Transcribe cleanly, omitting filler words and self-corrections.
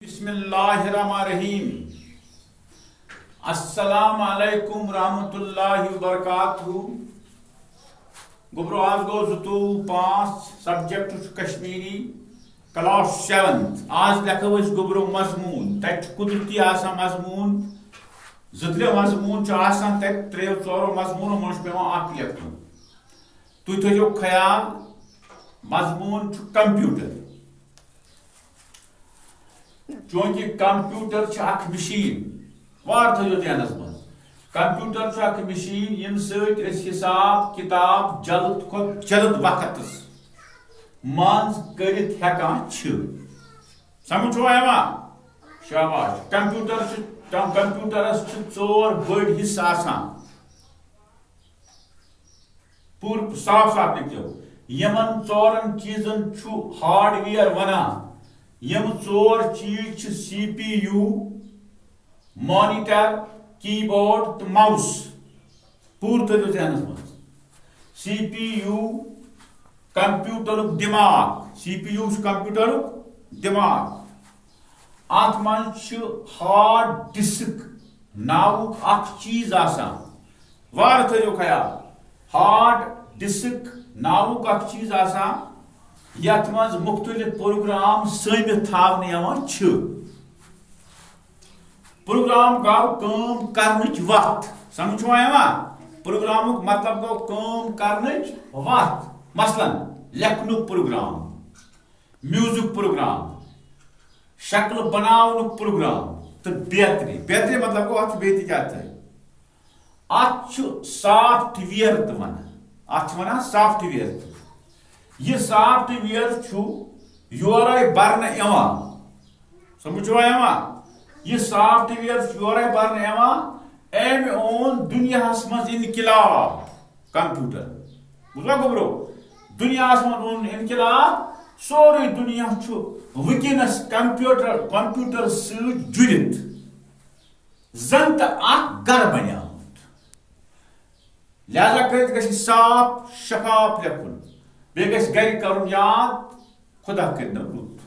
बिस्मिल्लाहिर्रहमानिर्रहीम। अस्सलाम अलैकुम रहमतुल्लाहि व बरकातुहू। गोब्रो आज गो 5 सब्जेक्ट कश्मीरी क्लास 7th। आज लेखो गोब्रो मजमून तक कुदरती आसा मजमून 2-3 मजमून तक 3-4 मजमून मन पे लेखन। तुम थो ख्याल मजमून कंप्यूटर, चूंकि कंप्यूटर अख मशीन वार थो ध्यानस मज। कंप्यूटर अख मशीन यम सत हिसाब किताब जल्द खो जल्द वक्त मज कर समझ शाबाश। कंप्यूटरस 4 बड़ हिस्सा पूर साफ साफ लिखो। यमन 4 चीजन हार्डवेयर वनान। यम 4 चीज CPU, मॉनिटर, कीबोर्ड तो माउस। पूर थो ध्यान मज। CPU कंप्यूटर दिमाग, CPU कंप्यूटर दिमाग। अत मज हार्ड डिस्क नाउक अख चीज आसान। वार थो ख्याल हार्ड डिस्क नाउक अख चीज आसान यथ मज मुख्तलिफ प्रोग्राम समित थावने प्रोग्राम गो काम करनच वक्त। समझ प्रोग्राम मतलब गो काम करनच वक्त। मसलन लेखनुक प्रोग्राम, म्यूजिक प्रोग्राम, शक्ल बनावनुक प्रोग्राम तो बेहतरी मतलब गो अत बेहतर क्या अत सॉफ्टवेयर तो वन सॉफ्टवेयर। यह सॉफ्टवेयर योर बरन समझ यह सॉफ्टवेयर योर बरन अम ओन दुनिया मज इनकलाब। कंप्यूटर बुझा गोब्रो दुनिया मज ओन इनकलाब। सोरे दुनिया वनस कंप्यूटर जुड़ित जन तो घर बन। लिहाजा कर साफ शफाफ लेखन। बे गर कर याद खुदा कर रुत।